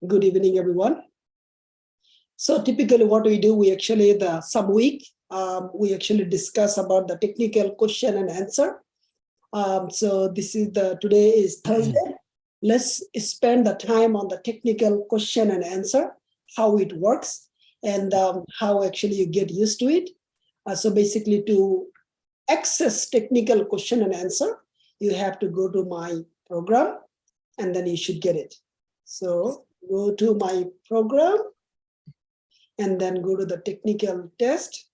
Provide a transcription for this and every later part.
Good evening, everyone. So typically what we do, we actually, the sub-week, we actually discuss about the technical question and answer. So this is today is Thursday. Let's spend the time on the technical question and answer, how it works, and how actually you get used to it. So basically to access technical question and answer, you have to go to my program and then you should get it. So go to my program and then go to the technical test.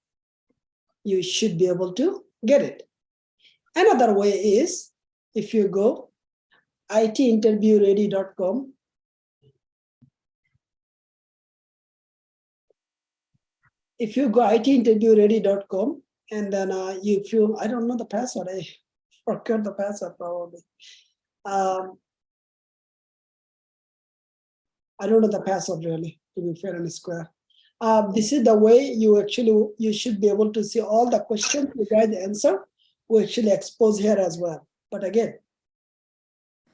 You should be able to get it. Another way is if you go itinterviewready.com. If you go itinterviewready.com and then I don't know the password, I forgot the password probably. I don't know the password really, to be fair and square. This is the way you should be able to see all the questions you guys answer. We actually expose here as well. But again,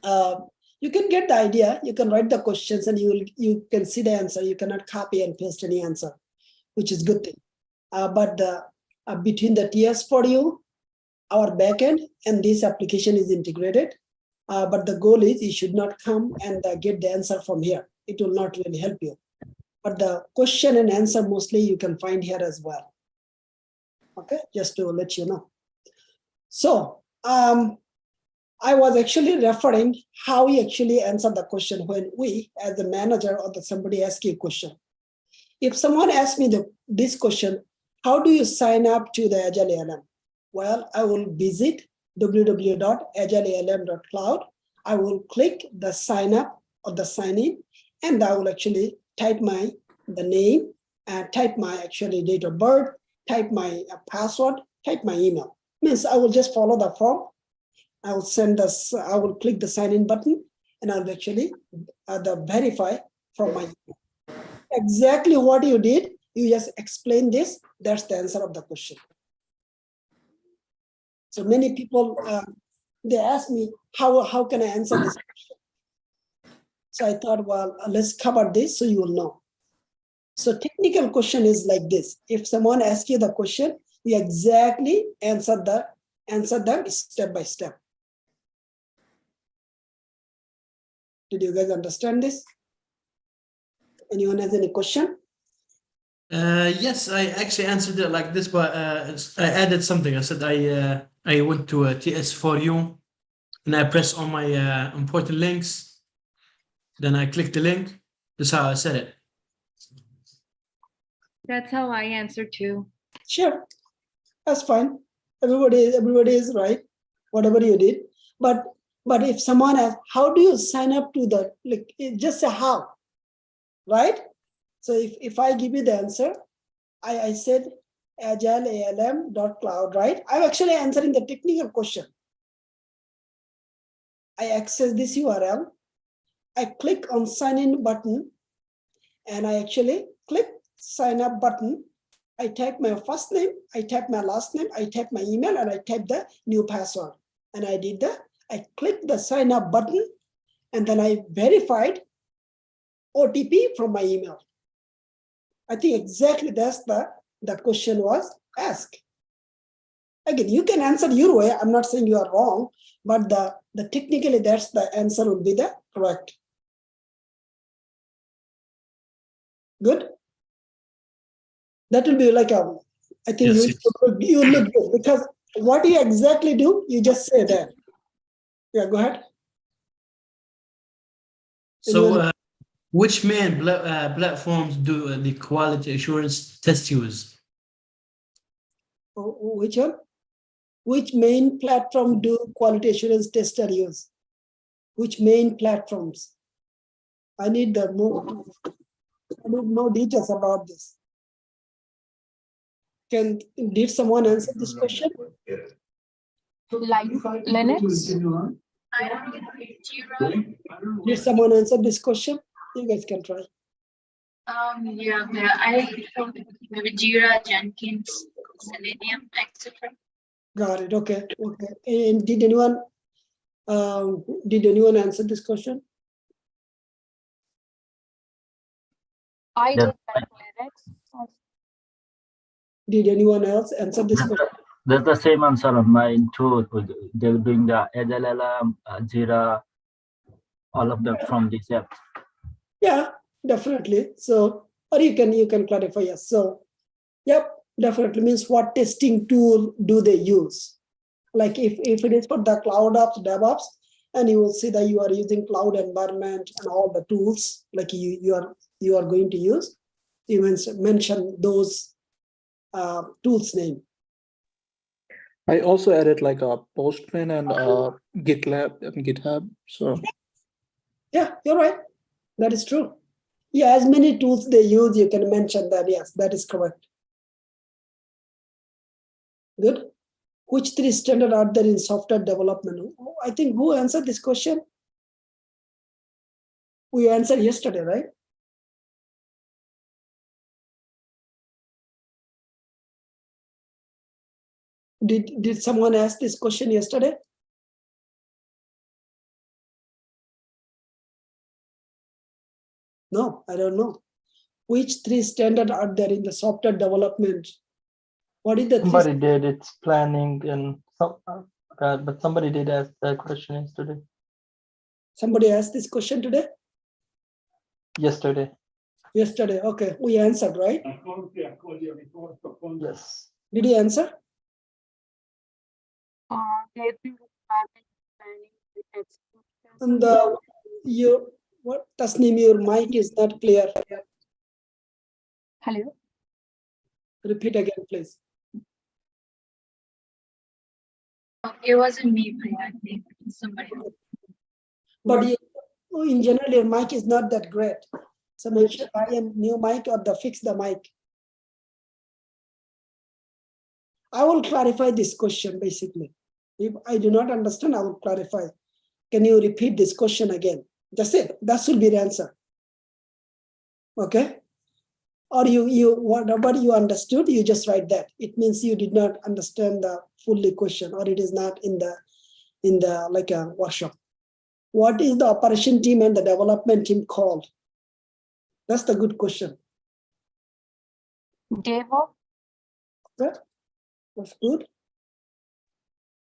you can get the idea. You can write the questions and you can see the answer. You cannot copy and paste any answer, which is good thing. But between the TS4U, our backend, and this application is integrated. But the goal is you should not come and get the answer from here. It will not really help you. But the question and answer mostly you can find here as well. Okay, just to let you know. So I was actually referring how we actually answer the question when we, as the manager or somebody asks you a question. If someone asks me this question, how do you sign up to the Agile ALM? Well, I will visit www.agilealm.cloud. I will click the sign up or the sign in, and I will actually type the name, type my actually date of birth, type my password, type my email. Means I will just follow the form. I will I will click the sign in button and I'll actually verify from my email. Exactly what you did, you just explain this, that's the answer of the question. So many people, they ask me, how can I answer this question? So I thought, well, let's cover this so you will know. So technical question is like this. If someone asks you the question, you exactly answer them step by step. Did you guys understand this? Anyone has any question? Yes, I actually answered it like this, but I added something. I said I went to TS4U and I press on my important links. Then I click the link. That's how I said it. That's how I answer too. Sure, that's fine. Everybody is right, whatever you did. But if someone asks, how do you sign up to the, like, just say how, right? So if I give you the answer, I said agilealm.cloud, right? I'm actually answering the technical question. I access this URL. I click on sign in button and I actually click sign up button. I type my first name, I type my last name, I type my email, and I type the new password. And I clicked the sign up button and then I verified OTP from my email. I think exactly that's the question was asked. Again, you can answer your way. I'm not saying you are wrong, but the technically that's the answer would be the correct. Good. That will be like I think yes, you look good because what you exactly do, you just say that. Yeah, go ahead. So which main platforms do the quality assurance test use? Which one? Which main platform do quality assurance tester use? Which main platforms? I need more details about this. Did someone answer this question? Like Linux? Did someone answer this question? You guys can try. Yeah, maybe Jira, Jenkins, Selenium, etc. Got it. Okay. And did anyone answer this question? I That- did that Linux. Did anyone else answer this question? That's the same answer on mine too. They're doing the LLM, Jira, all of them from this app. Yeah, definitely. So, or you can clarify. Yes. So, yep, definitely means what testing tool do they use? Like if it is for the cloud ops, DevOps, and you will see that you are using cloud environment and all the tools like you are going to use. You mention those tools name. I also added like a Postman and GitLab and GitHub. So Yeah, you're right. That is true. Yeah, as many tools they use, you can mention that. Yes, that is correct. Good. Which three standards are there in software development? I think who answered this question? We answered yesterday, right? Did someone ask this question yesterday? No, I don't know. Which three standards are there in the software development? What is the Somebody did. It's planning and some, but somebody did ask that question yesterday. Somebody asked this question today? Yesterday, Yesterday. Okay, we answered, right? yes. Did you answer? And what Tasneem, your mic is not clear. Hello. Repeat again, please. It wasn't me, but I think somebody else. But in general, your mic is not that great. So make sure buy a new mic or fix the mic. I will clarify this question basically. If I do not understand, I will clarify. Can you repeat this question again? That's it. That should be the answer. Okay? Or you whatever you understood, you just write that. It means you did not understand the fully question, or it is not in the like a workshop. What is the operation team and the development team called? That's the good question. DevOps. Okay? That's good.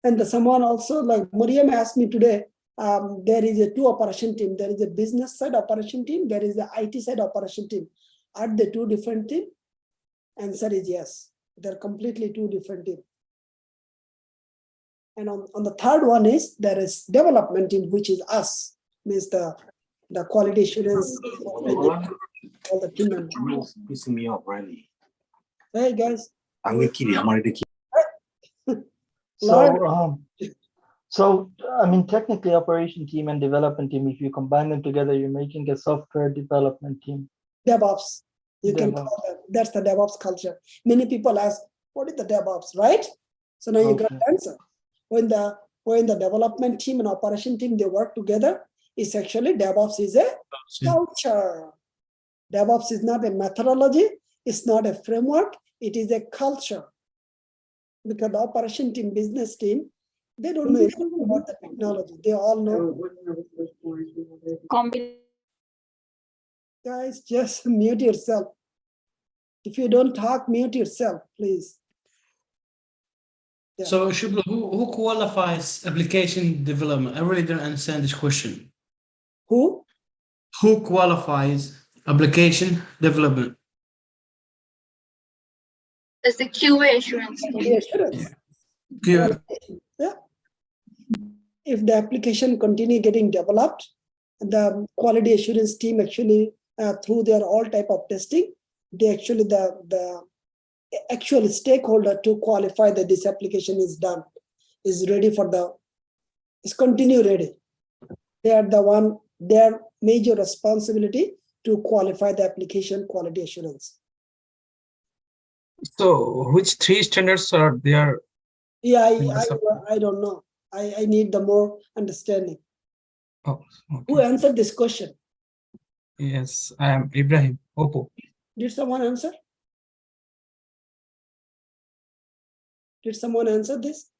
And someone also, like Mariam asked me today, there is a two operation team. There is a business side operation team. There is the IT side operation team. Are they two different teams? Answer is yes. They're completely two different teams. And on the third one is there is development team, which is us, means the quality assurance, all the team members. Pissing me off, really. Hey guys. I'm gonna kill you. I'm already kidding. So I mean, technically, operation team and development team, if you combine them together, you're making a software development team. DevOps. You can call that. That's the DevOps culture. Many people ask, what is the DevOps, right? So now you got the answer. When the development team and operation team, they work together, it's actually DevOps is a culture. DevOps is not a methodology. It's not a framework. It is a culture. Because the operation team, business team, they don't know anything about the technology. They all know. Guys, just mute yourself. If you don't talk, mute yourself, please. Yeah. So, Shubla, who qualifies application development? I really don't understand this question. Who? Who qualifies application development? That's the QA assurance. QA assurance. Yeah. Yeah. If the application continue getting developed, the quality assurance team actually through their all type of testing, they actually the actual stakeholder to qualify that this application is done, is ready for is continue ready. They are the one, their major responsibility to qualify the application quality assurance. So, which three standards are there? Yeah, I don't know. I need the more understanding. Oh, okay. Who answered this question? Yes, I am Ibrahim Oppo. Did someone answer? Did someone answer this?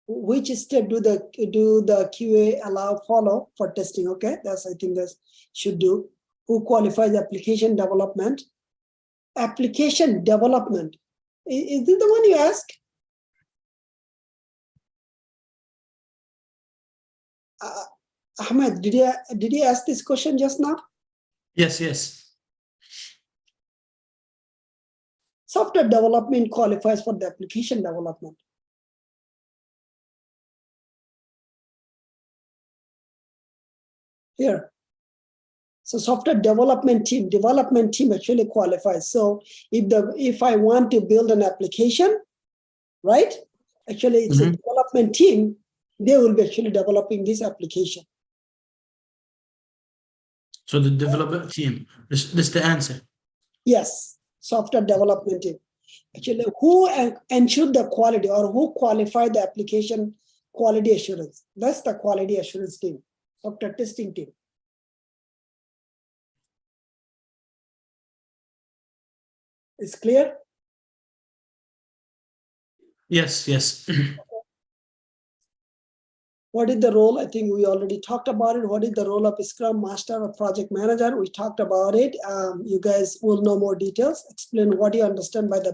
Which step do the QA allow follow for testing? Okay, that's I think that should do. Who qualifies application development? Application development. Is this the one you ask? Ahmed, did you ask this question just now? Yes, yes. Software development qualifies for the application development. Here. So software development team actually qualifies. So if I want to build an application, right? Actually, it's a development team. They will be actually developing this application. So the development team, this is the answer. Yes, software development team. Actually, who ensure the quality or who qualify the application quality assurance? That's the quality assurance team, software testing team. It's clear? Yes, yes. What is the role? I think we already talked about it. What is the role of Scrum Master or Project Manager? We talked about it. You guys will know more details. Explain what you understand by the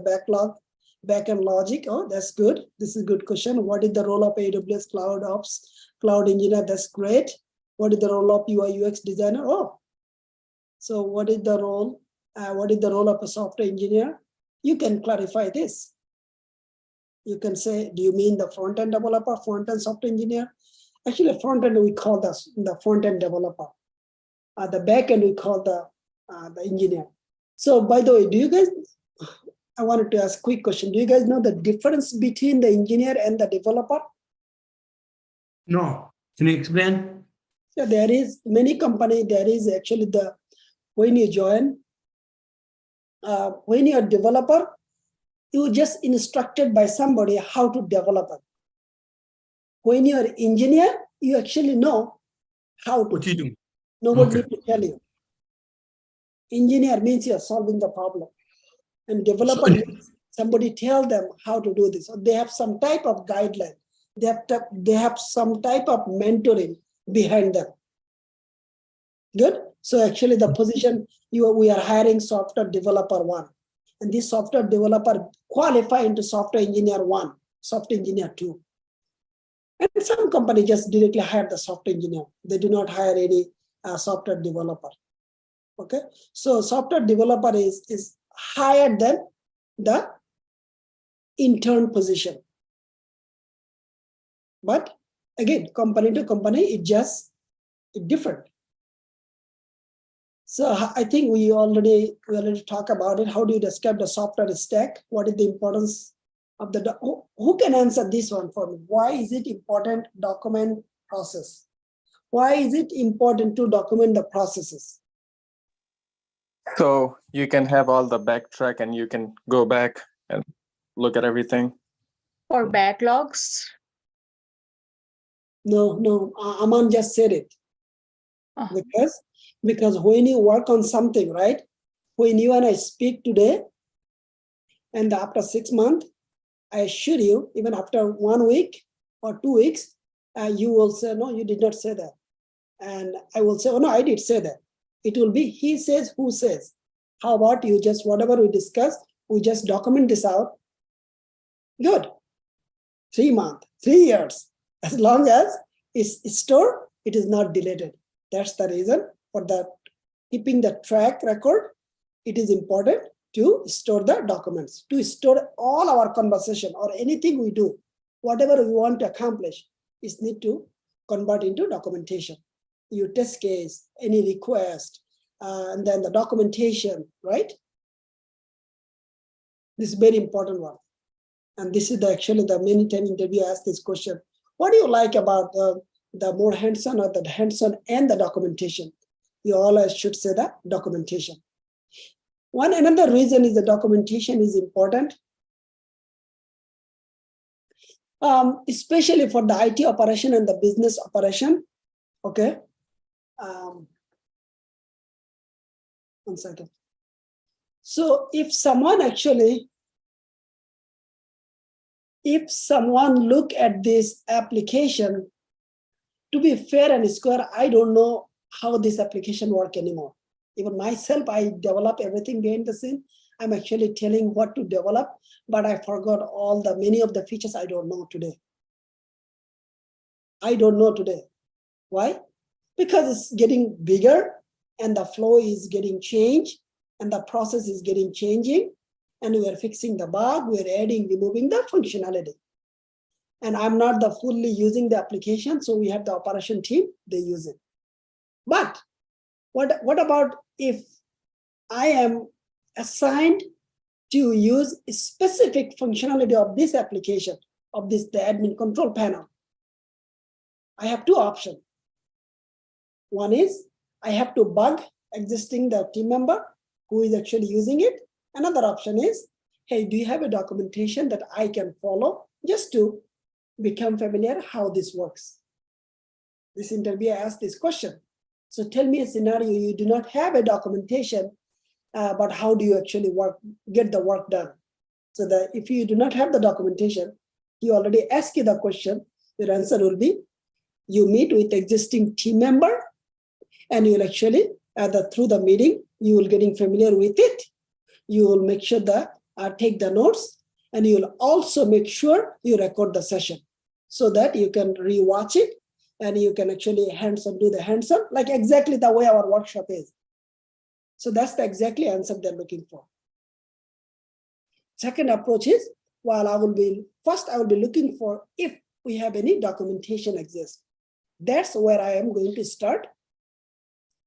backend logic. Oh, that's good. This is a good question. What is the role of AWS Cloud Ops, Cloud Engineer? That's great. What is the role of UI UX designer? Oh, so what is the role? What is the role of a software engineer? You can clarify this. You can say, do you mean the front-end developer, front-end software engineer? Actually, front-end we call the front-end developer. The back-end we call the engineer. So by the way, do you guys, I wanted to ask a quick question. Do you guys know the difference between the engineer and the developer? No. Can you explain? Yeah, there is many companies, there is actually when you join, when you're a developer, you just instructed by somebody how to develop it. When you're an engineer, you actually know how to. What you do? Nobody need to tell you. Engineer means you're solving the problem. And developer means somebody tell them how to do this. So they have some type of guideline. They have some type of mentoring behind them. Good. So actually the position we are hiring software developer 1. And this software developer qualify into software engineer 1, software engineer 2. And some company just directly hire the software engineer. They do not hire any software developer. Okay. So software developer is higher than the intern position. But again, company to company, it's different. So I think we already talked about it. How do you describe the software stack? What is the importance of who can answer this one for me? Why is it important document process? Why is it important to document the processes? So you can have all the backtrack and you can go back and look at everything. For backlogs? No, Aman just said it. Because when you work on something, right? When you and I speak today, and after 6 months, I assure you, even after 1 week or 2 weeks, you will say, no, you did not say that. And I will say, oh no, I did say that. It will be he says, who says. How about you just, whatever we discussed, we just document this out. Good. 3 months, 3 years. As long as it's stored, it is not deleted. That's the reason for that. Keeping the track record, it is important to store the documents, to store all our conversation or anything we do, whatever we want to accomplish, is need to convert into documentation. Your test case, any request, and then the documentation, right? This is very important one. And this is actually the many times interview asked this question. What do you like about the more hands-on or the hands-on and the documentation? You always should say that documentation. Another reason is the documentation is important, especially for the IT operation and the business operation. Okay. 1 second. So if someone look at this application, to be fair and square, I don't know how this application work anymore. Even myself, I develop everything behind the scene. I'm actually telling what to develop, but I forgot many of the features I don't know today. I don't know today. Why? Because it's getting bigger and the flow is getting changed and the process is getting changing, and we are fixing the bug, we are adding, removing the functionality. And I'm not the fully using the application, so we have the operation team, they use it. But what about if I am assigned to use a specific functionality of this application, of the admin control panel? I have two options. One is I have to bug existing the team member who is actually using it. Another option is, hey, do you have a documentation that I can follow just to become familiar how this works? This interviewer asked this question. So tell me a scenario you do not have a documentation, but how do you actually get the work done? So that if you do not have the documentation, he already asked you the question, your answer will be, you meet with existing team member and you'll actually, through the meeting, you will getting familiar with it. You will make sure that take the notes, and you will also make sure you record the session so that you can rewatch it and you can actually do the hands-on, like exactly the way our workshop is. So that's the exactly answer they're looking for. Second approach is, I will be looking for if we have any documentation exists. That's where I am going to start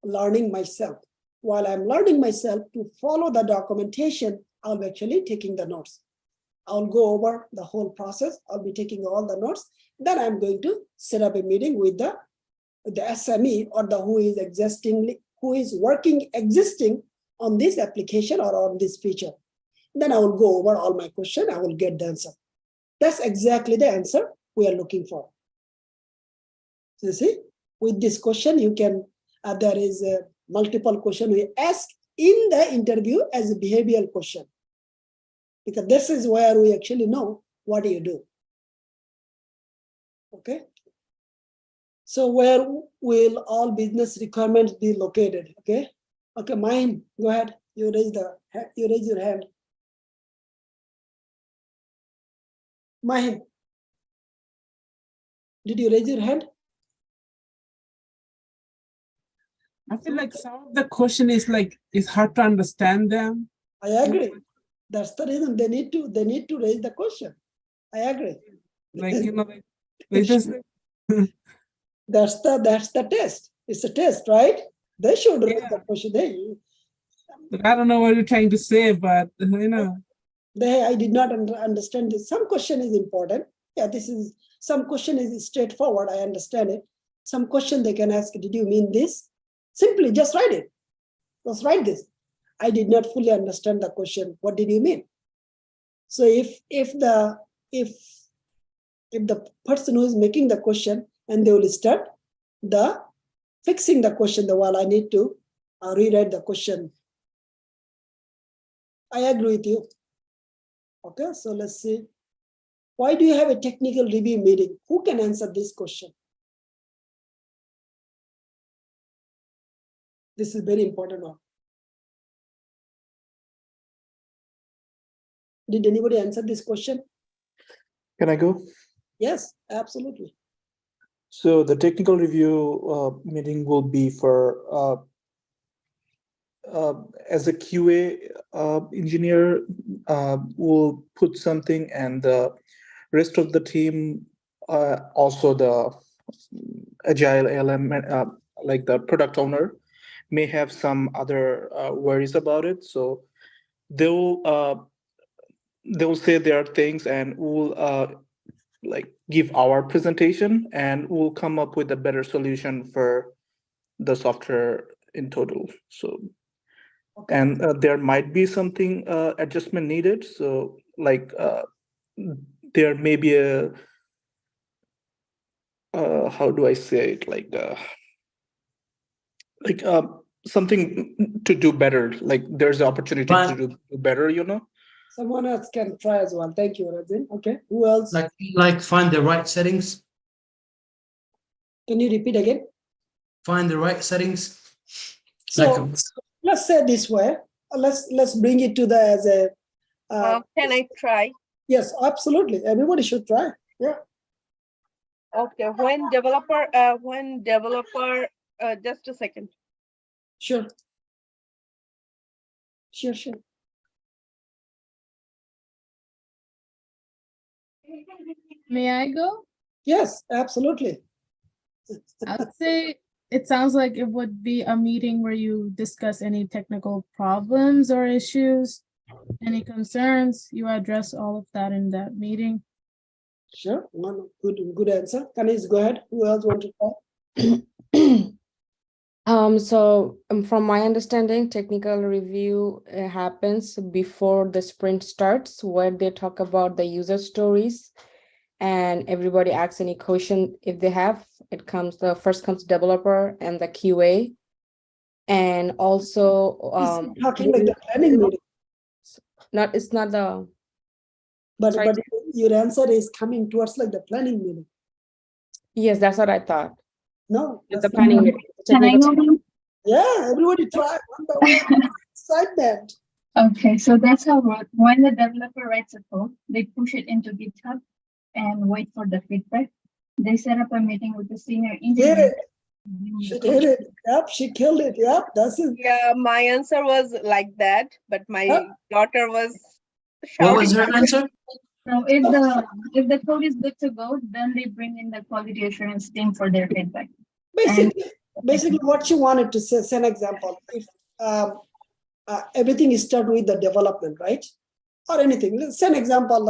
learning myself. While I'm learning myself to follow the documentation, I'll be actually taking the notes. I'll go over the whole process. I'll be taking all the notes. Then I'm going to set up a meeting with the SME or who is working existing on this application or on this feature. Then I will go over all my questions. I will get the answer. That's exactly the answer we are looking for. So you see, with this question, you can, there is a multiple question we ask in the interview as a behavioral question. Because this is where we actually know what do you do. Okay. So where will all business requirements be located? Okay. Okay, mine. Go ahead. You raise your hand. Mine. Did you raise your hand? I feel like some of the question is like, it's hard to understand them. I agree. That's the reason they need to raise the question. I agree. Like, they just That's the test. It's a test, right? They should raise the question. I don't know what you're trying to say, but I did not understand this. Some question is important. Yeah, some question is straightforward. I understand it. Some question they can ask, did you mean this? Simply just write it. Just write this. I did not fully understand the question. What did you mean? So if the person who is making the question, and they will start fixing the question, while I need to rewrite the question. I agree with you. Okay, so let's see. Why do you have a technical review meeting? Who can answer this question? This is very important one. Did anybody answer this question? Can I go? Yes, absolutely. So the technical review meeting will be for as a QA engineer, will put something, and the rest of the team, also the agile element, like the product owner, may have some other worries about it. So they'll say their things, and we'll like give our presentation, and we'll come up with a better solution for the software in total. So, and there might be something adjustment needed. So like there may be a, how do I say it? Like something to do better. Like there's an opportunity to do better, Someone else can try as well. Thank you, Razin. Okay, who else? Like find the right settings. Can you repeat again? Find the right settings. So let's say this way. Let's bring it to the as a. Can I try? Yes, absolutely. Everybody should try. Yeah. Okay, just a second. Sure. Sure. May I go? Yes, absolutely. I'd say it sounds like it would be a meeting where you discuss any technical problems or issues, any concerns. You address all of that in that meeting. Sure. One good answer. Kanis, go ahead. Who else want to talk? From my understanding, technical review happens before the sprint starts, where they talk about the user stories and everybody asks any question if they have. First comes developer and the QA. And also Talking like the planning meeting. it's not the But sorry. your answer is coming towards like the planning meeting. Yes, that's what I thought. No, The that's planning not. meeting. Can I go? Yeah, everybody try one by one. Excitement. Okay, so that's how when the developer writes a code, they push it into GitHub and wait for the feedback. They set up a meeting with the senior engineer. She did it. Yep, she killed it. Yep, that's it. Yeah, my answer was like that, but my daughter was What was shouting. her answer? So if the code is good to go, then they bring in the quality assurance team for their feedback. Basically what you wanted to say an example. If everything is start with the development, right? Or anything. Let's say an example,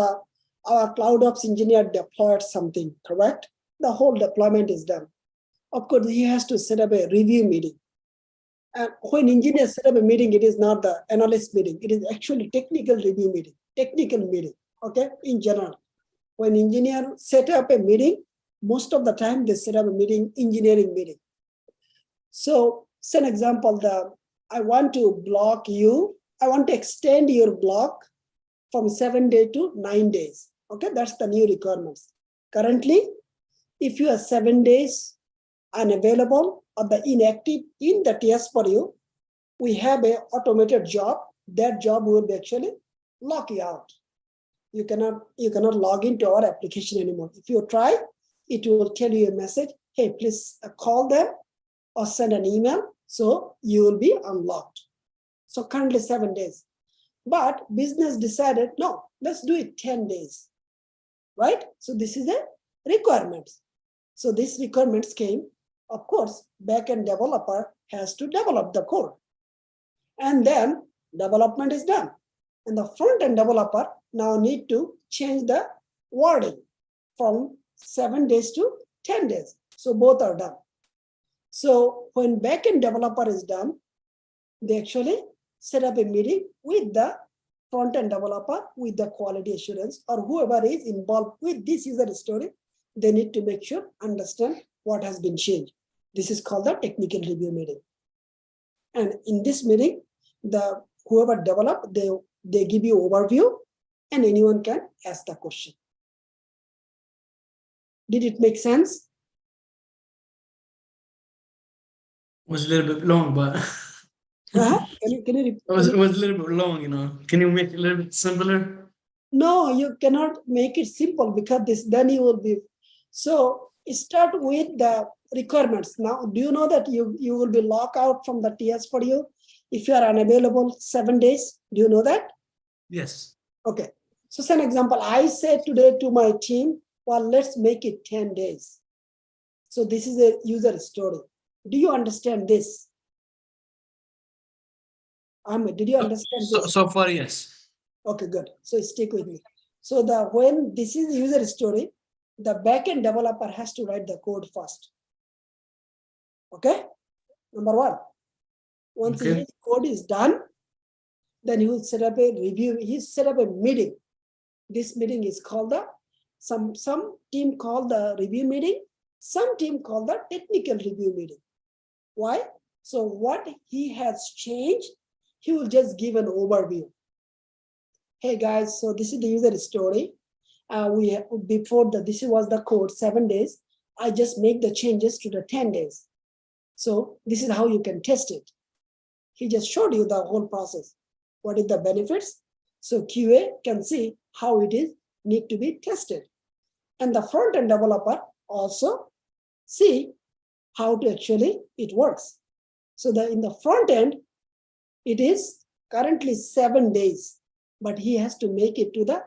our cloud ops engineer deployed something, correct? The whole deployment is done. Of course, he has to set up a review meeting. And when engineers set up a meeting, it is not the analyst meeting. It is actually technical review meeting, okay, in general. When engineers set up a meeting, most of the time they set up a meeting, engineering meeting. So, say an example, I want to block you. I want to extend your block from 7 days to 9 days. Okay, that's the new requirements. Currently, if you are 7 days unavailable or the inactive in the TS for you, we have a automated job. That job will be actually lock you out. You cannot log into our application anymore. If you try, it will tell you a message, hey, please call them or send an email, so you will be unlocked. So currently 7 days. But business decided, no, let's do it 10 days, right? So this is a requirement. So these requirements came, of course, backend developer has to develop the code. And then development is done. And the front-end developer now need to change the wording from 7 days to 10 days. So both are done. So when backend developer is done, they actually set up a meeting with the front-end developer, with the quality assurance, or whoever is involved with this user story. They need to make sure, understand what has been changed. This is called the technical review meeting. And in this meeting, whoever developed, they give you overview, and anyone can ask the question. Did it make sense? Was a little bit long, but Can you repeat? it was a little bit long, you know. Can you make it a little bit simpler? No, you cannot make it simple, because then you will be. So start with the requirements. Now, do you know that you will be locked out from the TS for you if you are unavailable 7 days? Do you know that? Yes. Okay. So, as an example, I said today to my team, well, let's make it 10 days. So this is a user story. Do you understand this? Ahmed, did you understand this? So far, yes. Okay, good. So stick with me. So when this is user story, the backend developer has to write the code first. Okay? Number one. Once his code is done, then he will set up a review. He set up a meeting. This meeting is called some team call the review meeting. Some team call the technical review meeting. Why? So what he has changed, he will just give an overview. Hey guys, so this is the user story. This was the code 7 days. I just make the changes to the 10 days. So this is how you can test it. He just showed you the whole process. What is the benefits? So QA can see how it is need to be tested. And the front-end developer also see how to actually it works. So in the front end, it is currently 7 days, but he has to make it to the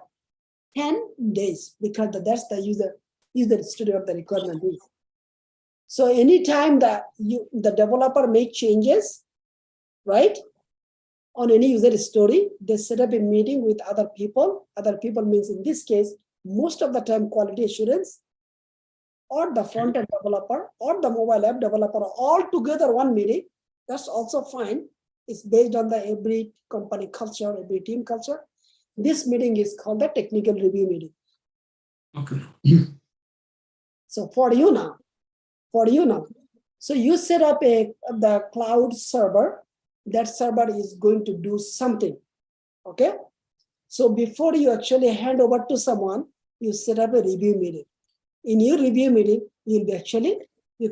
10 days because that's the user story of the requirement is. So anytime the developer make changes, right, on any user story, they set up a meeting with other people. Other people means in this case, most of the time quality assurance or the front-end developer or the mobile app developer all together one meeting. That's also fine. It's based on the every company culture, every team culture. This meeting is called the technical review meeting. Okay. So for you now, so you set up the cloud server. That server is going to do something. Okay. So before you actually hand over to someone, you set up a review meeting. In your review meeting, you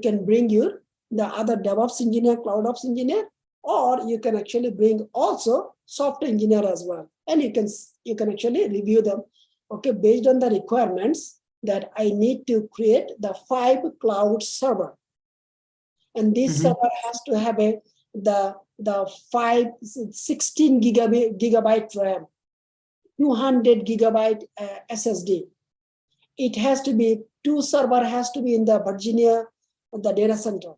can bring the other DevOps engineer, cloud ops engineer, or you can actually bring also software engineer as well. And you can actually review them. Okay, based on the requirements that I need to create the 5 cloud server. And this server has to have the 16 gigabyte RAM, 200 gigabyte SSD. It has to be 2 server has to be in the Virginia, the data center.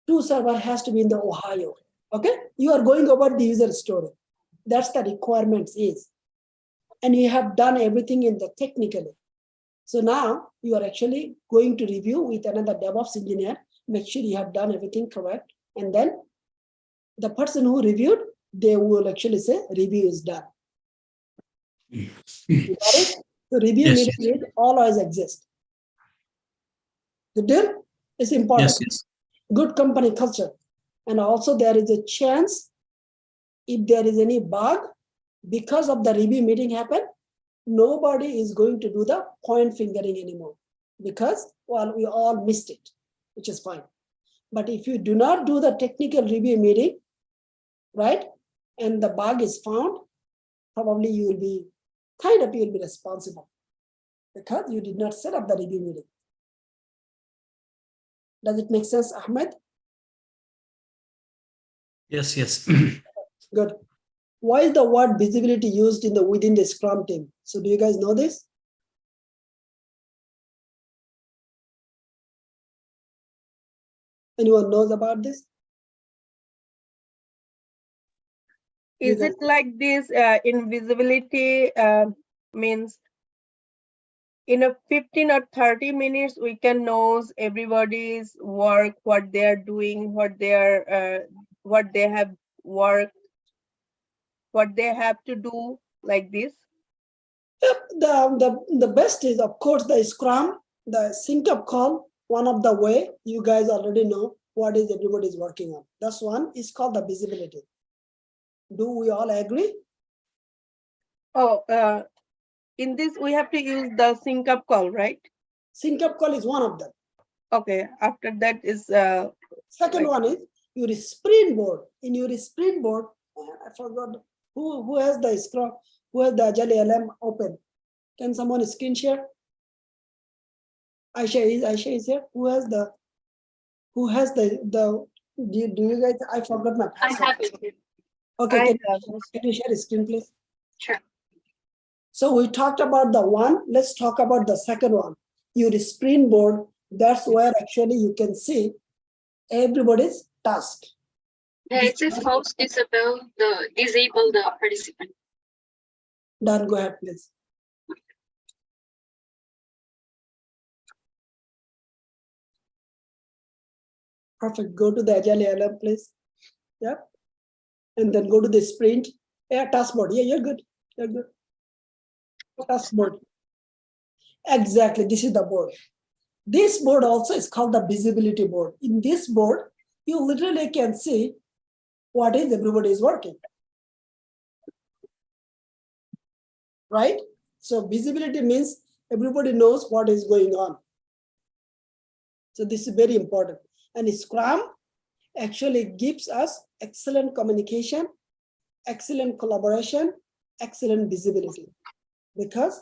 2 server has to be in the Ohio. Okay, you are going over the user story. That's the requirements is. And you have done everything in the technically. So now you are actually going to review with another DevOps engineer, make sure you have done everything correct. And then the person who reviewed, they will actually say review is done. You got it? The review meeting will always exist. The deal is important. Yes. Good company culture. And also there is a chance if there is any bug, because of the review meeting happen, nobody is going to do the point fingering anymore because, well, we all missed it, which is fine. But if you do not do the technical review meeting, right, and the bug is found, probably you will be responsible because you did not set up the review meeting. Does it make sense, Ahmed? Yes. Good. Why is the word visibility used within the Scrum team? So do you guys know this? Anyone knows about this? Is it like this invisibility means in a 15 or 30 minutes, we can know everybody's work, what they're doing, what they have worked, what they have to do like this? The best is, of course, the Scrum, the sync up call, one of the way you guys already know what is everybody's working on. That's one is called the visibility. Do we all agree? Oh, in this, we have to use the sync up call, right? Sync up call is one of them. Okay, after that is... Second one is your sprint board. In your sprint board, I forgot who has the Scrum, who has the Agile LM open. Can someone screen share? Aisha is here. Who has the do you guys, I forgot my password. I have it. Okay, can you share a screen, please? Sure. So we talked about the one, let's talk about the second one. Your sprint board, that's where actually you can see everybody's task. It says host disable the participant. Dan, go ahead, please. Perfect. Go to the Agile LM, please. Yep. And then go to the sprint. Yeah, task board. Yeah, you're good. You're good. Task board. Exactly. This is the board. This board also is called the visibility board. In this board, you literally can see what is everybody is working. Right? So visibility means everybody knows what is going on. So this is very important. And Scrum, actually gives us excellent communication, excellent collaboration, excellent visibility, because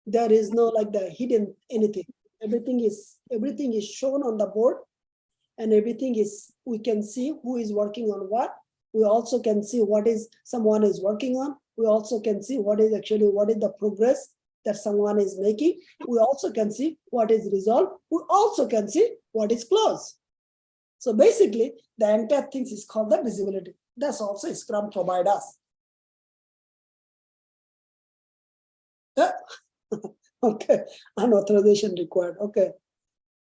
there is no like the hidden anything. Everything is shown on the board, and everything is, we can see who is working on what. We also can see what is someone is working on. We also can see what is the progress that someone is making. We also can see what is resolved. We also can see what is closed. So basically, the entire thing is called the visibility. That's also Scrum provide us. Yeah. Okay, unauthorization required. Okay.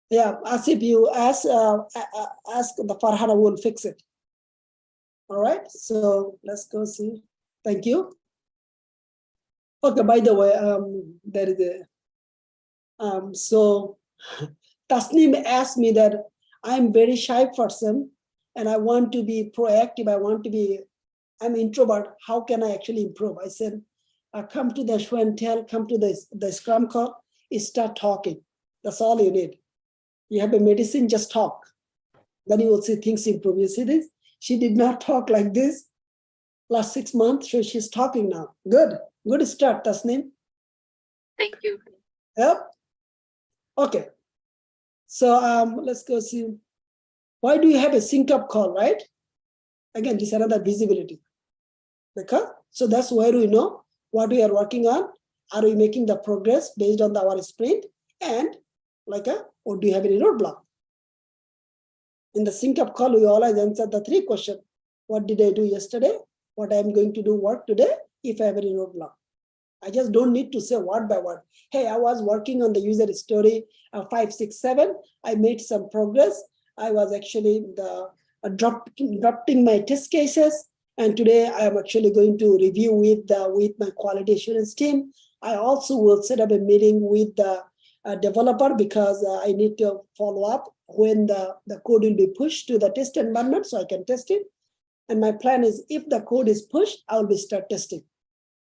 Yeah, as if you ask the Farhana will fix it. All right, so let's go see. Thank you. Okay, by the way, there is a so Tasneem asked me that I'm very shy person and I want to be proactive. I'm introvert. How can I actually improve? I said, come to the show and tell, come to the Scrum call, start talking. That's all you need. You have a medicine, just talk. Then you will see things improve. You see this? She did not talk like this last 6 months, so she's talking now. Good start, Tasneem. Thank you. Yep. Okay. So let's go see. Why do you have a sync up call, right? Again, this is another visibility. Because so that's where we know what we are working on. Are we making the progress based on our sprint? And or do you have any roadblock? In the sync up call, we always answer the 3 questions. What did I do yesterday? What I'm going to do work today if I have any roadblock. I just don't need to say word by word. Hey, I was working on the user story 5, 6, 7. I made some progress. I was actually drafting my test cases. And today I am actually going to review with my quality assurance team. I also will set up a meeting with the developer because I need to follow up when the code will be pushed to the test environment so I can test it. And my plan is if the code is pushed, I will start testing.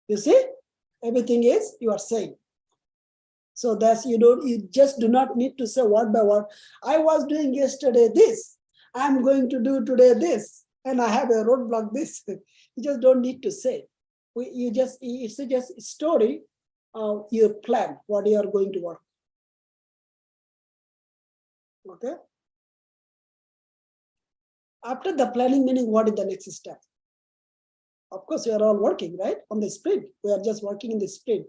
You see, everything is you are saying. So that's you just do not need to say word by word. I was doing yesterday this. I'm going to do today this, and I have a roadblock this. You just don't need to say. It's just a story of your plan, what you are going to work. Okay. After the planning meeting, what is the next step? Of course, we are all working, right? On the sprint. We are just working in the sprint.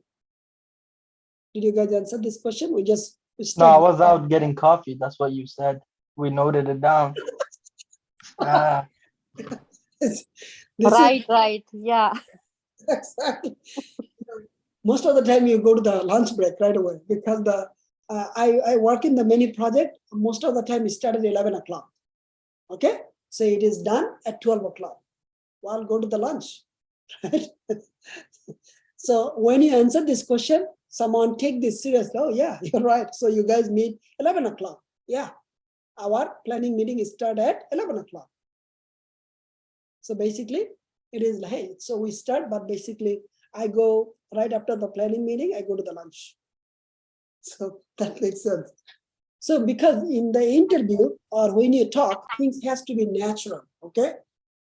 Did you guys answer this question? No, I was out getting coffee. That's what you said. We noted it down. Right. Yeah. Exactly. Most of the time you go to the lunch break right away because I work in the many project. Most of the time it started at 11 o'clock. Okay. So it is done at 12 o'clock. Well, go to the lunch. Right? So when you answer this question, someone take this seriously. Oh yeah, you're right. So you guys meet 11 o'clock. Yeah. Our planning meeting is start at 11 o'clock. So basically it is like, hey, so we start, but basically I go right after the planning meeting, I go to the lunch. So that makes sense. So because in the interview or when you talk, things has to be natural, okay?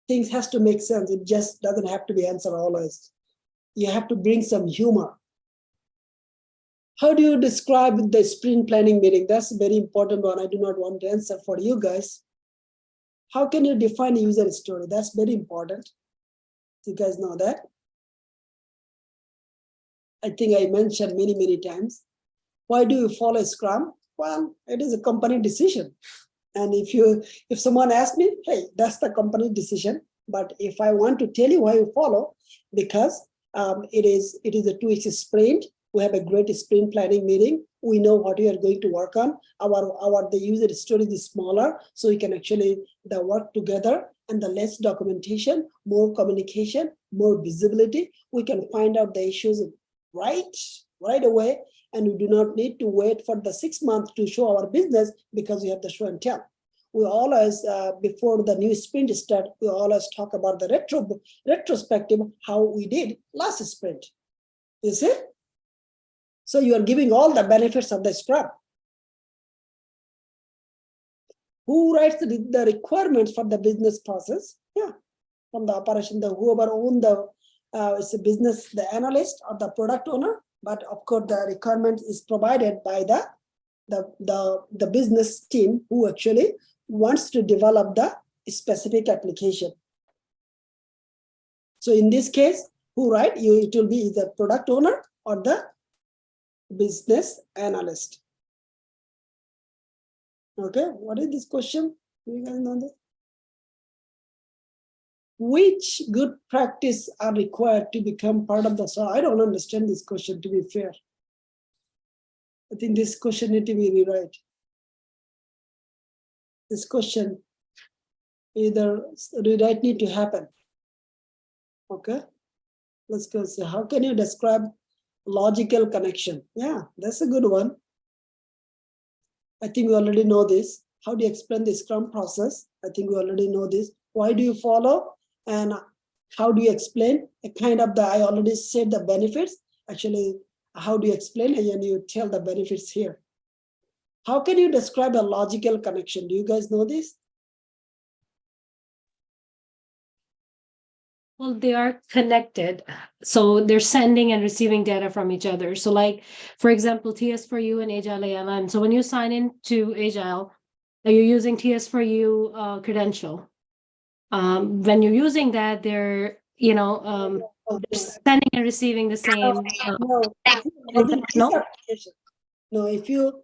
Things has to make sense. It just doesn't have to be answered always. You have to bring some humor. How do you describe the sprint planning meeting? That's a very important one. I do not want to answer for you guys. How can you define a user story? That's very important. You guys know that. I think I mentioned many times. Why do you follow Scrum? Well, it is a company decision. And if someone asks me, hey, that's the company decision. But if I want to tell you why you follow, because it is a 2 week sprint. We have a great sprint planning meeting. We know what we are going to work on. The user story is smaller, so we can actually work together. And the less documentation, more communication, more visibility. We can find out the issues right away. And we do not need to wait for the 6 months to show our business because we have the show and tell. We always, before the new sprint start, we always talk about the retrospective, how we did last sprint. You see? So you are giving all the benefits of the Scrum. Who writes the requirements for the business process? Yeah, from the operation, the whoever own the it's a business, the analyst or the product owner. But of course, the requirement is provided by the business team who actually wants to develop the specific application. So in this case, who write you? It will be either product owner or the business analyst. Okay, what is this question? You guys know this? Which good practice are required to become part of the? So I don't understand this question, to be fair. I think this question need to be rewrite. This question, either rewrite need to happen. Okay, let's go. So how can you describe logical connection? Yeah, that's a good one. I think we already know this. How do you explain the Scrum process? I think we already know this. Why do you follow? And how do you explain? A kind of I already said the benefits. Actually, how do you explain? And you tell the benefits here. How can you describe a logical connection? Do you guys know this? Well, they are connected. So they're sending and receiving data from each other. So like, for example, TS4U and Agile ALM. So when you sign into Agile, you're using TS4U credential. When you're using that, they're, they're sending and receiving the same. No, if you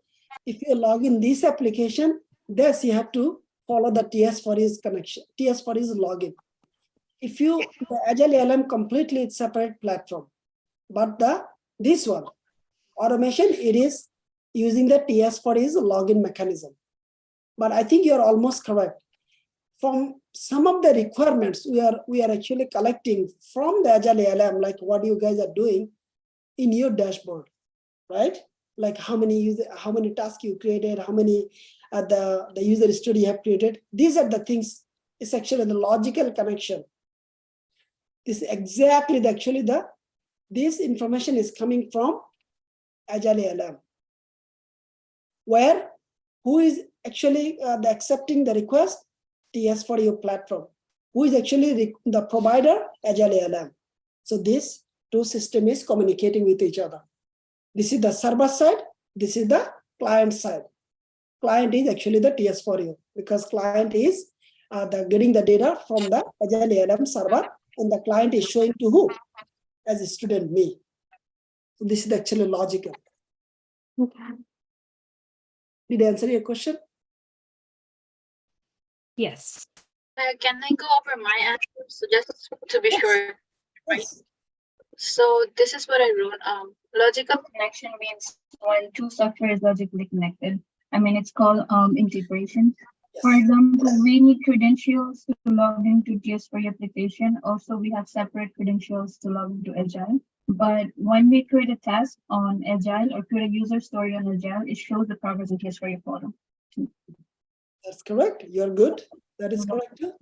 log in this application, this you have to follow the TS4U's connection. TS4U's login. If the Agile ALM completely it's separate platform, but this one automation, it is using the TS4U's login mechanism. But I think you're almost correct. From some of the requirements we are actually collecting from the Agile ALM, like what you guys are doing in your dashboard, right? Like how many tasks you created, how many the user story you have created. These are the things. It's actually the logical connection. This is exactly this information is coming from Agile ALM, where who is actually accepting the request? TS4U platform. Who is actually the provider? Agile ALM. So this two systems is communicating with each other. This is the server side. This is the client side. Client is actually the TS4U because client is getting the data from the Agile ALM server, and the client is showing to who? As a student, me. So this is actually logical. Okay. Did I answer your question? Yes. Can I go over my answer? So just to be sure. Right. Yes. So this is what I wrote. Logical connection means when two software is logically connected. I mean, it's called integration. Yes. For example, we need credentials to log into TS4U application. Also, we have separate credentials to log into Agile. But when we create a task on Agile or create a user story on Agile, it shows the progress in TS4U photo. That's correct. You're good. That is correct too.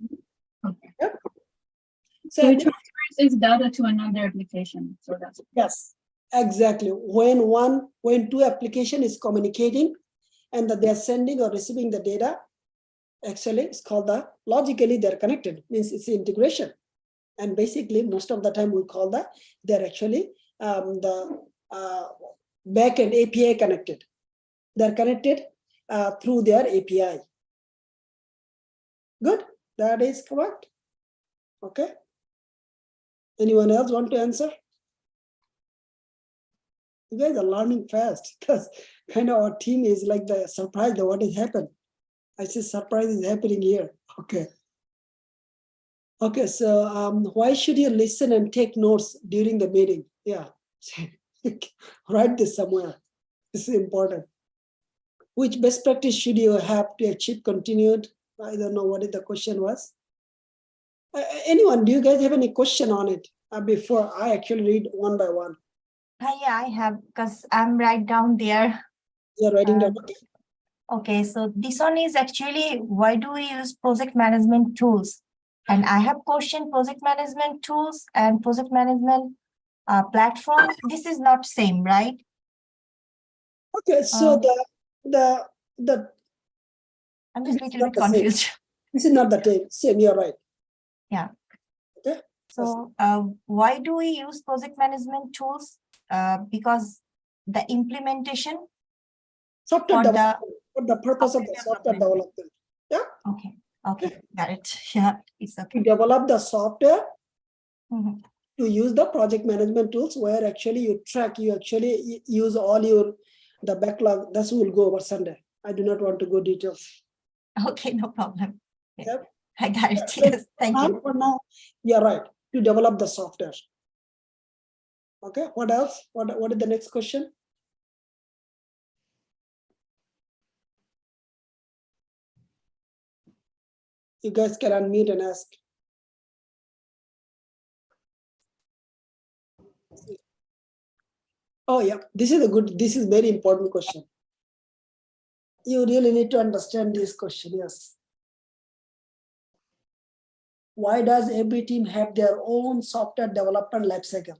Okay. Yep. So it transfers its data to another application. So that's yes, exactly. When two application is communicating and that they are sending or receiving the data, actually it's called logically they're connected, means it's integration. And basically most of the time we call they're actually the backend API connected. They're connected through their API. Good, that is correct. Okay. Anyone else want to answer? You guys are learning fast because kind of our team is like the surprise of what has happened. I see surprise is happening here. Okay. Okay, so why should you listen and take notes during the meeting? Yeah, write this somewhere. This is important. Which best practice should you have to achieve continued? I don't know what the question was. Anyone, do you guys have any question on it before I actually read one by one? Yeah, I have, because I'm right down there. You're writing down. Okay, so this one is actually, why do we use project management tools? And I have questioned project management tools and project management platform. This is not same, right? Okay, so I'm just a This is little not bit the same. confused. This is not the same. You're right. Yeah. Okay. So why do we use project management tools? Because the implementation Software for the development, for the purpose of the software development. Yeah. Okay. Okay. Got it. Yeah. It's okay. To develop the software, Mhm. to use the project management tools where actually you track, you actually use all the backlog. That will go over Sunday. I do not want to go details. Okay, no problem. Yeah. Yep. I got it. Yeah, Yes, thank you. For now, you're right. To develop the software. Okay. What else? What is the next question? You guys can unmute and ask. Oh yeah, this is very important question. You really need to understand this question, yes. Why does every team have their own software development lifecycle?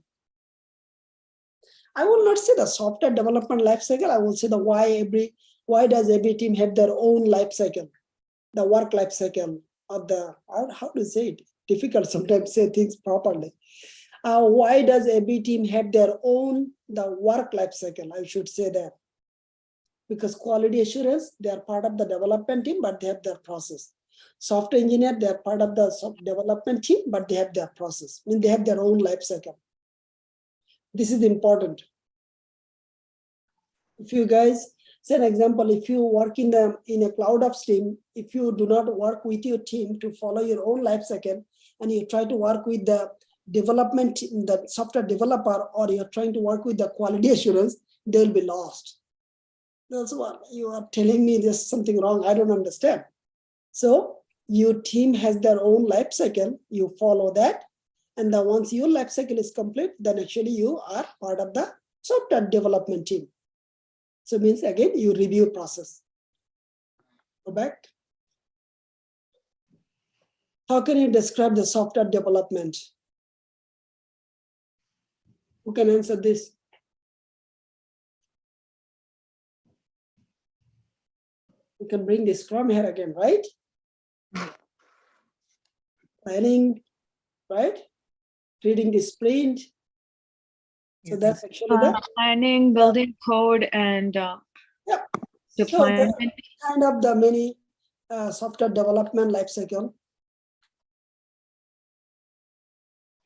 I will not say the software development lifecycle, I will say the why does every team have their own lifecycle? The work lifecycle of how to say it? Difficult sometimes say things properly. Why does every team have their own work lifecycle? I should say that. Because quality assurance, they are part of the development team, but they have their process. Software engineer, they are part of the development team, but they have their process. I mean, they have their own life cycle. This is important. If you guys, say an example, if you work in a cloud ops team, if you do not work with your team to follow your own life cycle, and you try to work with the development, the software developer, or you're trying to work with the quality assurance, they'll be lost. That's what you are telling me. There's something wrong. I don't understand. So your team has their own life cycle. You follow that. And then once your life cycle is complete, then actually you are part of the software development team. So it means again, you review process. Go back. How can you describe the software development? Who can answer this? We can bring this from here again, right? Planning, right? Reading the sprint. So that's actually the planning, building code, and deployment. So kind of the many software development life cycle.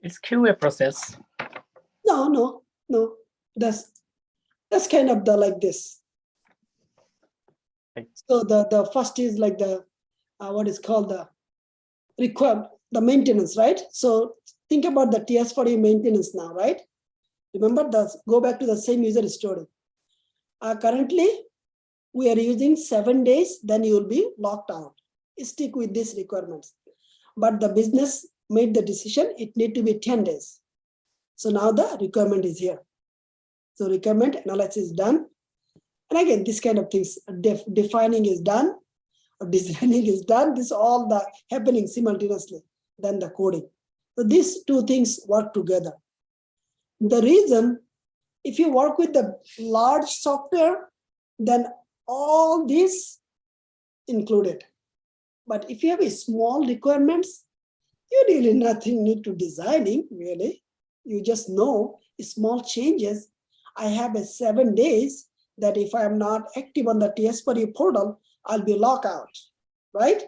It's QA process. No. That's kind of the like this. So the first is like the what is called the maintenance, right? So think about the TS40 maintenance now, right? Remember, go back to the same user story. Currently, we are using 7 days, then you will be locked out. Stick with these requirements. But the business made the decision, it need to be 10 days. So now the requirement is here. So requirement analysis is done. And again, this kind of things, defining is done, or designing is done. This all the happening simultaneously, then the coding. So these two things work together. The reason, if you work with the large software, then all this included. But if you have a small requirements, you really nothing need to designing, really. You just know small changes. I have a 7 days that if I am not active on the TS40 portal, I'll be locked out, right?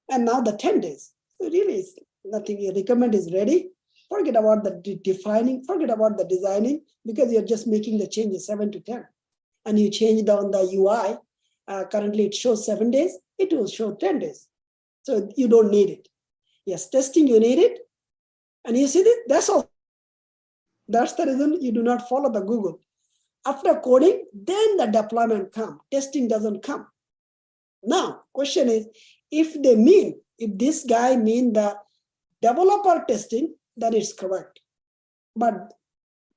And now the 10 days. So really is nothing, your requirement is ready. Forget about the defining, forget about the designing, because you're just making the changes 7 to 10. And you change down the UI. Currently it shows 7 days, it will show 10 days. So you don't need it. Yes, testing, you need it. And you see that, that's all. That's the reason you do not follow the Google. After coding, then the deployment comes. Testing doesn't come. Now, question is, if this guy mean the developer testing, then it's correct. But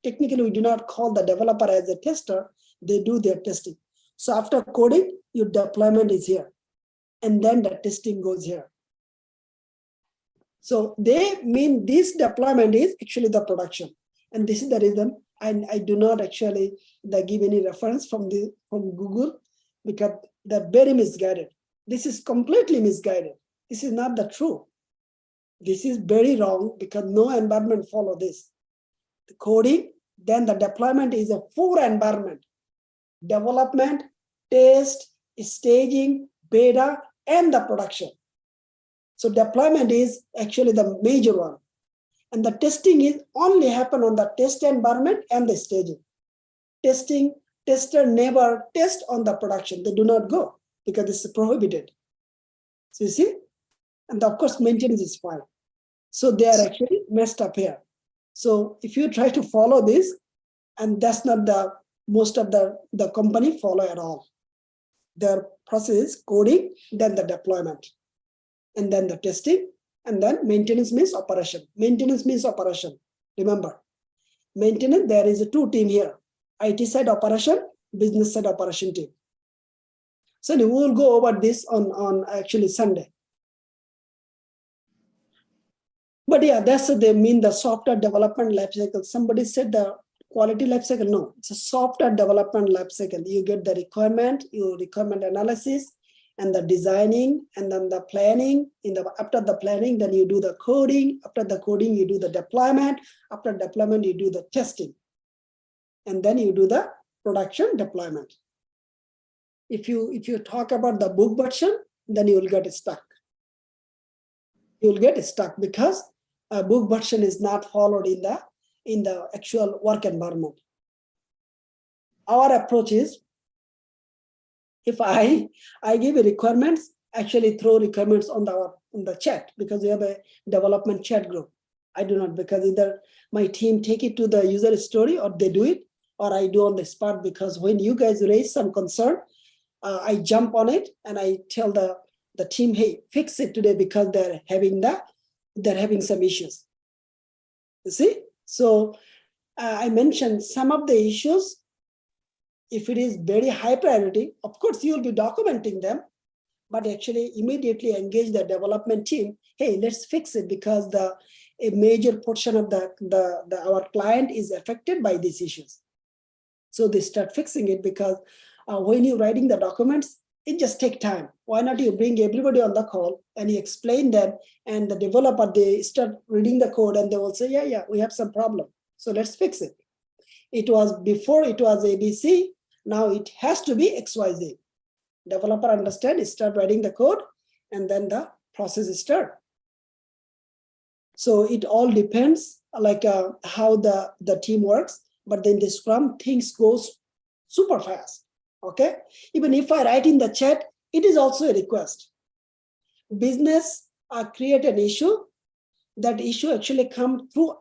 technically, we do not call the developer as a tester. They do their testing. So after coding, your deployment is here. And then the testing goes here. So they mean this deployment is actually the production. And this is the reason I do not actually give any reference from Google, because they're very misguided. This is completely misguided. This is not the true. This is very wrong because no environment follow this. The coding, then the deployment is a 4 environment: development, test, staging, beta, and the production. So deployment is actually the major one. And the testing is only happen on the test environment and the staging. Tester never test on the production. They do not go because it's prohibited. So you see, and of course maintenance is fine. So they are actually messed up here. So if you try to follow this, and that's not the most of the company follow at all. Their process is coding, then the deployment, and then the testing, and then maintenance means operation. Maintenance means operation. Remember, maintenance, there is a 2 team here: IT side operation, business side operation team. So we will go over this on actually Sunday. But yeah, that's what they mean, the software development lifecycle. Somebody said the quality lifecycle. No, it's a software development lifecycle. You get the requirement, you requirement analysis, and the designing, and then the planning. After the planning, then you do the coding. After the coding, you do the deployment. After deployment, you do the testing, and then you do the production deployment. If you talk about the book version, then you will get stuck. You will get stuck because a book version is not followed in the actual work environment. Our approach is, if I give a requirements, actually throw requirements on the chat, because we have a development chat group. I do not, because either my team take it to the user story or they do it, or I do on the spot, because when you guys raise some concern, I jump on it and I tell the team, hey, fix it today because they're having some issues. You see? So I mentioned some of the issues. If it is very high priority, of course you'll be documenting them, but actually immediately engage the development team. Hey, let's fix it because a major portion of our client is affected by these issues. So they start fixing it, because when you're writing the documents, it just takes time. Why not you bring everybody on the call and you explain them, and the developer, they start reading the code and they will say, yeah, we have some problem. So let's fix it. Before it was ABC, now it has to be XYZ. Developer understand, start writing the code, and then the process start. So it all depends how the team works, but then the Scrum things goes super fast. Okay, even if I write in the chat, it is also a request. Business create an issue. That issue actually come to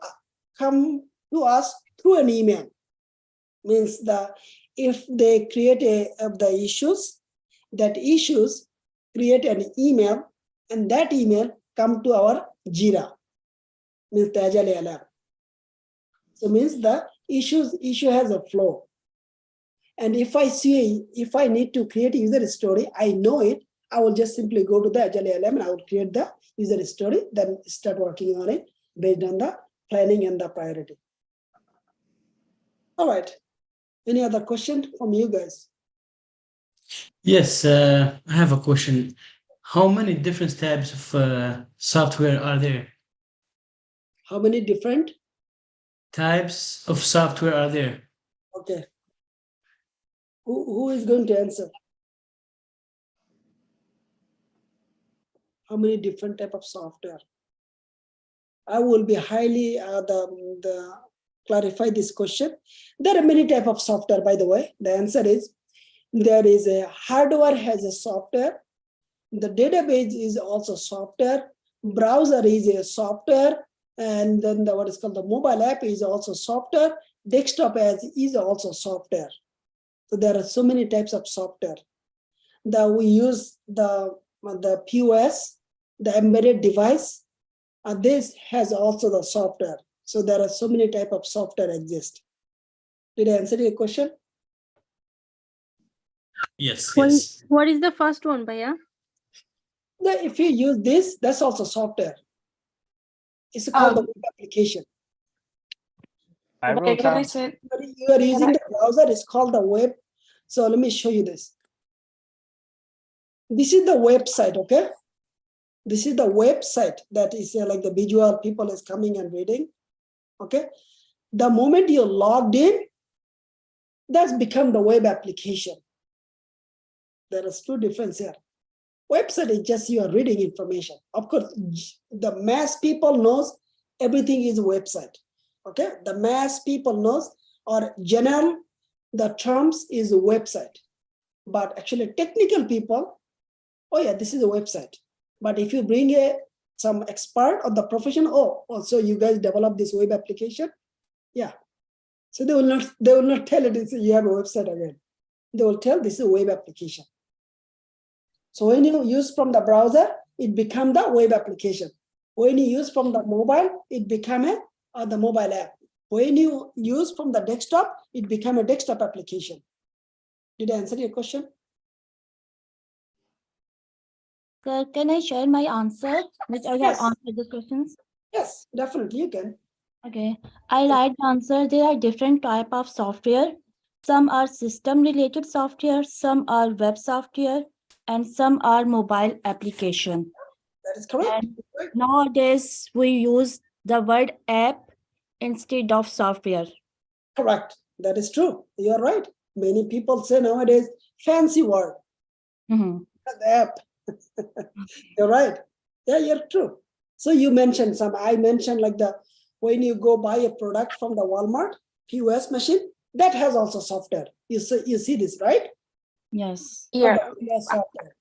us through an email. Means if they create the issues, that issues create an email, and that email come to our Jira, means the Agile ALM. So means the issue has a flow. And if I need to create a user story, I know it, I will just simply go to the Agile ALM and I will create the user story, then start working on it based on the planning and the priority. All right. Any other question from you guys? Yes, I have a question. How many different types of software are there? How many different types of software are there? Okay. Who is going to answer? How many different type of software? I will be highly clarify this question. There are many type of software, by the way. The answer is, there is a hardware has a software. The database is also software. Browser is a software. And then what is called the mobile app is also software. Desktop is also software. So there are so many types of software. We use the POS, the embedded device. This has also the software. So there are so many types of software exist. Did I answer your question? Yes. What is the first one, Bhaiya? If you use this, that's also software. It's called the web application. I wrote down. You are using the browser, it's called the web. So let me show you this. This is the website, okay? This is the website that is like the visual people is coming and reading, okay? The moment you're logged in, that's become the web application. There is two difference here. Website is just you are reading information. Of course, the mass people knows everything is a website, okay? The mass people knows, or general, the terms is a website. But actually technical people, oh yeah, this is a website. But if you bring some expert of the profession, oh, also you guys develop this web application, yeah. So they will not tell it you have a website again. They will tell this is a web application. So when you use from the browser, it become the web application. When you use from the mobile, it become the mobile app. When you use from the desktop, it become a desktop application. Did I answer your question? Sir, can I share my answer, which I have answered the questions? Yes, definitely you can. Okay, I write the answer. There are different type of software. Some are system related software, some are web software, and some are mobile application. That is correct. And nowadays we use the word app instead of software. Correct. That is true. You're right. Many people say nowadays fancy word. The app. You're right. Yeah, you're true. So you mentioned some, I mentioned like when you go buy a product from the Walmart POS machine, that has also software. You see this, right? Yes. Yeah. Software.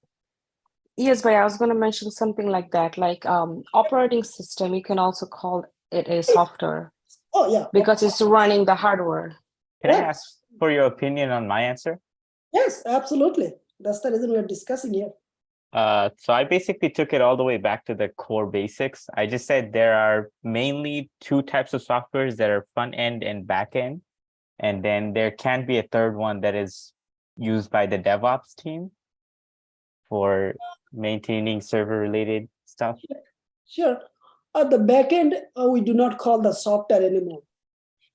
Yes, but I was going to mention something like that, like operating system. You can also call it a software. Oh yeah. Because it's running the hardware. Can I ask for your opinion on my answer? Yes, absolutely. That's the reason we're discussing here. So I basically took it all the way back to the core basics. I just said there are mainly two types of softwares that are front end and back end. And then there can be a third one that is used by the DevOps team for maintaining server related stuff. Sure. At the back end, we do not call the software anymore.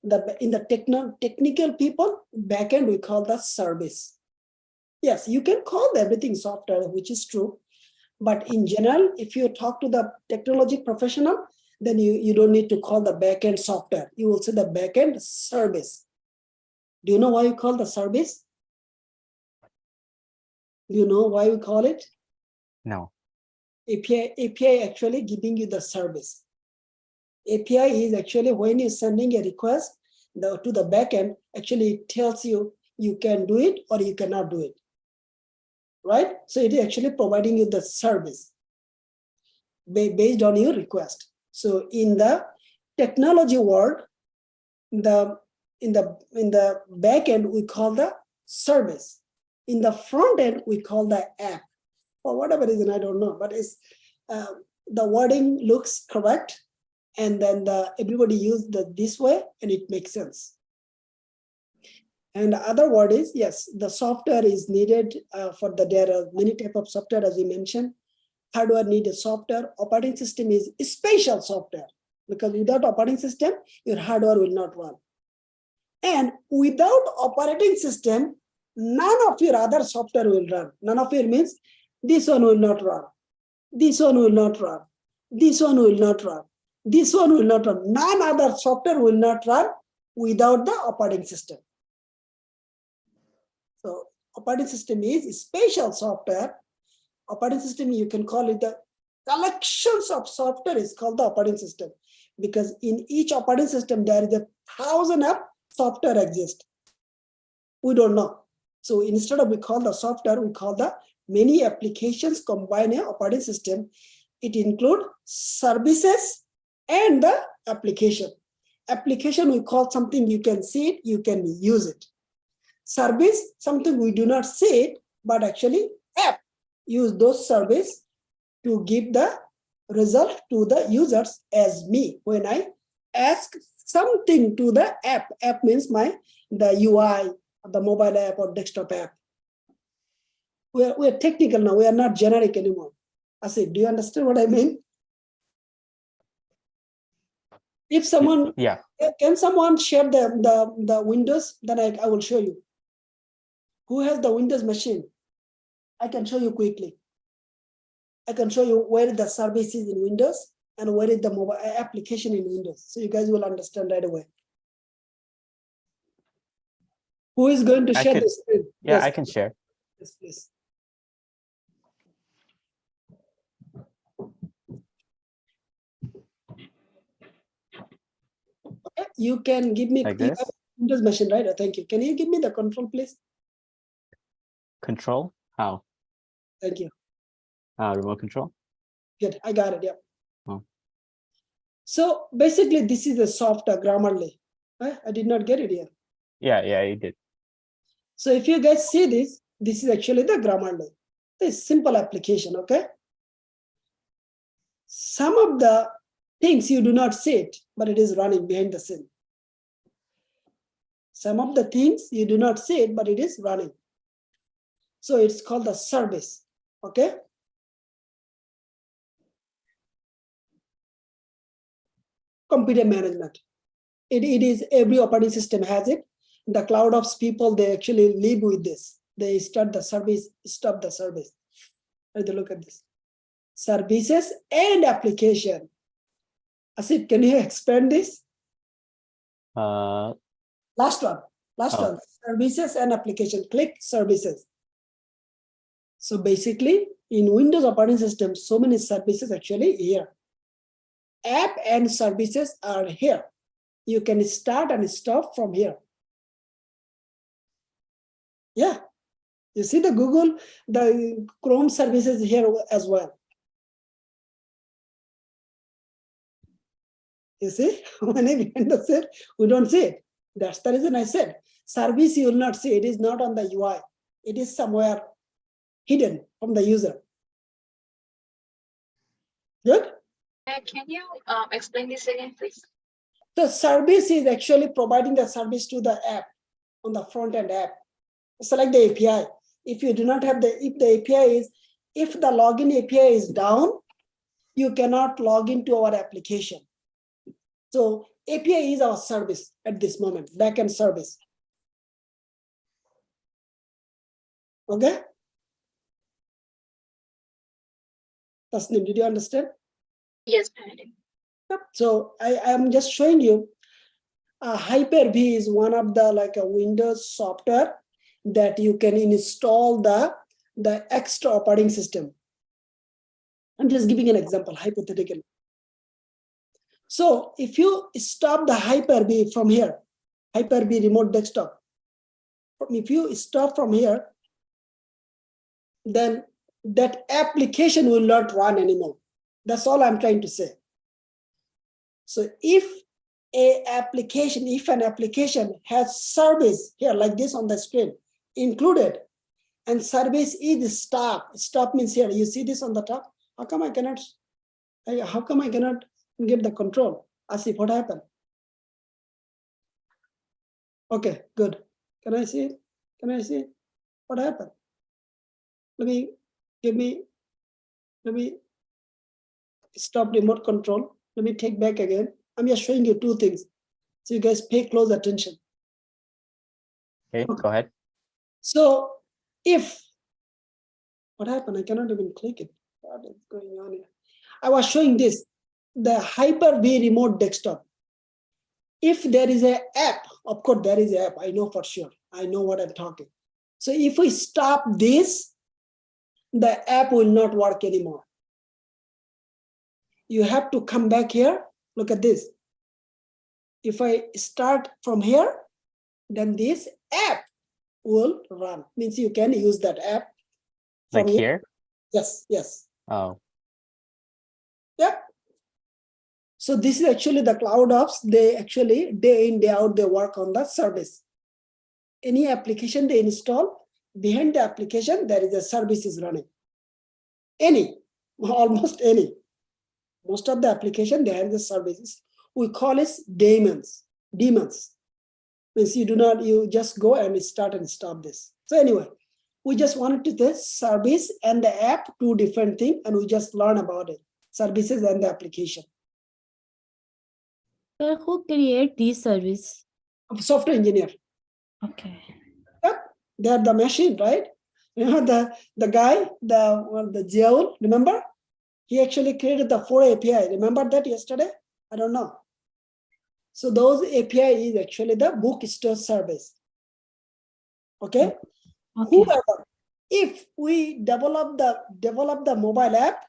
In the technical people, back end we call the service. Yes, you can call everything software, which is true. But in general, if you talk to the technology professional, then you don't need to call the backend software. You will say the backend service. Do you know why you call the service? Do you know why we call it? No. API actually giving you the service. API is actually when you're sending a request to the backend, actually it tells you you can do it or you cannot do it. Right? So it is actually providing you the service based on your request. So in the technology world, in the back end, we call the service. In the front end, we call the app. For whatever reason, I don't know, but it's the wording looks correct. And then everybody used this way and it makes sense. And the other word is, yes, the software is needed there are many types of software as we mentioned. Hardware needs a software. Operating system is special software because without operating system, your hardware will not run. And without operating system, none of your other software will run. None of your means this one will not run. This one will not run. This one will not run. This one will not run. None other software will not run without the operating system. So operating system is special software. Operating system, you can call it the collections of software is called the operating system because in each operating system, there is 1,000 of software exist. We don't know. So instead of we call the software, we call the many applications combine an operating system. It includes services and the application. Application, we call something you can see it, you can use it. Service, something we do not see it, but actually app use those service to give the result to the users as me. When I ask something to the app, app means the UI, the mobile app or desktop app. We're technical now, we are not generic anymore. I say, do you understand what I mean? If someone, can someone share the Windows, then I will show you. Who has the Windows machine? I can show you quickly. I can show you where the service is in Windows and where is the mobile application in Windows. So you guys will understand right away. Who is going to share the screen? Yeah, Yes. I can share. Yes, please. Okay, you can give me Like you this? have Windows machine, right? Thank you. Can you give me the control, please? Control? How? Thank you. Remote control? Good. I got it. Yeah. Oh. So basically, this is a soft Grammarly. I did not get it here. Yeah, you did. So if you guys see this, this is actually the Grammarly. This simple application, okay? Some of the things you do not see it, but it is running behind the scene. Some of the things you do not see it, but it is running. So it's called the service, okay? Computer management. It is every operating system has it. The cloud ops people, they actually live with this. They start the service, stop the service. Let's look at this. Services and application. Asif, can you expand this? Last one. Services and application. Click services. So basically, in Windows operating system, so many services actually here. App and services are here. You can start and stop from here. Yeah. You see the Google, the Chrome services here as well. You see, when we said we don't see it. That's the reason I said service you will not see. It is not on the UI. It is somewhere hidden from the user. Good? Can you explain this again, please? The service is actually providing the service to the app on the front end app. Select the API. If you do not have if the API is, if the login API is down, you cannot log into our application. So API is our service at this moment, backend service. Okay? Tasnim, did you understand? Yes, Patty. So I am just showing you Hyper-V is one of the like a Windows software that you can install the extra operating system. I'm just giving an example, hypothetically. So if you stop the Hyper-V from here, Hyper-V remote desktop, if you stop from here, then that application will not run anymore. That's all I'm trying to say. So if an application has service here like this on the screen included, and service is stop means here, you see this on the top. How come I cannot get the control? Asif, what happened? Okay, good. Can I see it? Can I see it? What happened? Let me stop remote control. Let me take back again. I'm just showing you two things. So you guys pay close attention. Okay, go ahead. So what happened? I cannot even click it. What is going on here? I was showing this, the Hyper-V remote desktop. If there is an app, of course there is an app, I know for sure. I know what I'm talking. So if we stop this, the app will not work anymore. You have to come back here. Look at this. If I start from here, then this app will run. Means you can use that app. Like here? Yes. Oh. Yep. So this is actually the cloud ops. They actually day in, day out, they work on the service. Any application they install, behind the application, there is a service is running. Almost any. Most of the application, they have the services. We call it daemons. Means you just go and start and stop this. So anyway, we just wanted to test service and the app, two different things, and we just learn about it. Services and the application. So who create these service? Software engineer. Okay. Yep. They're the machine, right? You know, the guy, the Jaul, remember? He actually created the 4 API. Remember that yesterday? I don't know. So those API is actually the bookstore service. Okay? Whoever, if we develop the mobile app,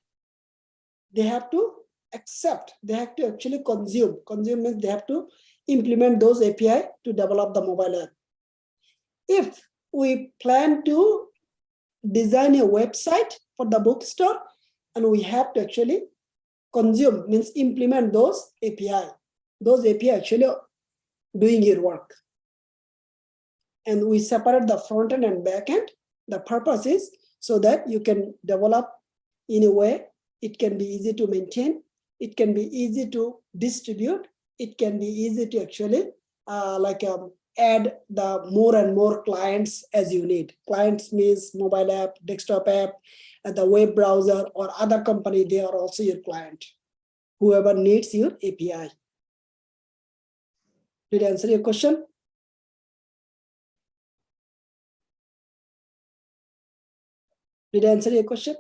they have to accept, they have to actually consume. Consume means they have to implement those API to develop the mobile app. If we plan to design a website for the bookstore, and we have to actually consume, means implement those API. Those API actually doing your work. And we separate the front end and back end. The purpose is so that you can develop in a way, it can be easy to maintain, it can be easy to distribute, it can be easy to actually add the more and more clients as you need. Clients means mobile app, desktop app, and the web browser or other company, they are also your client. Whoever needs your API. Did I answer your question? Did I answer your question?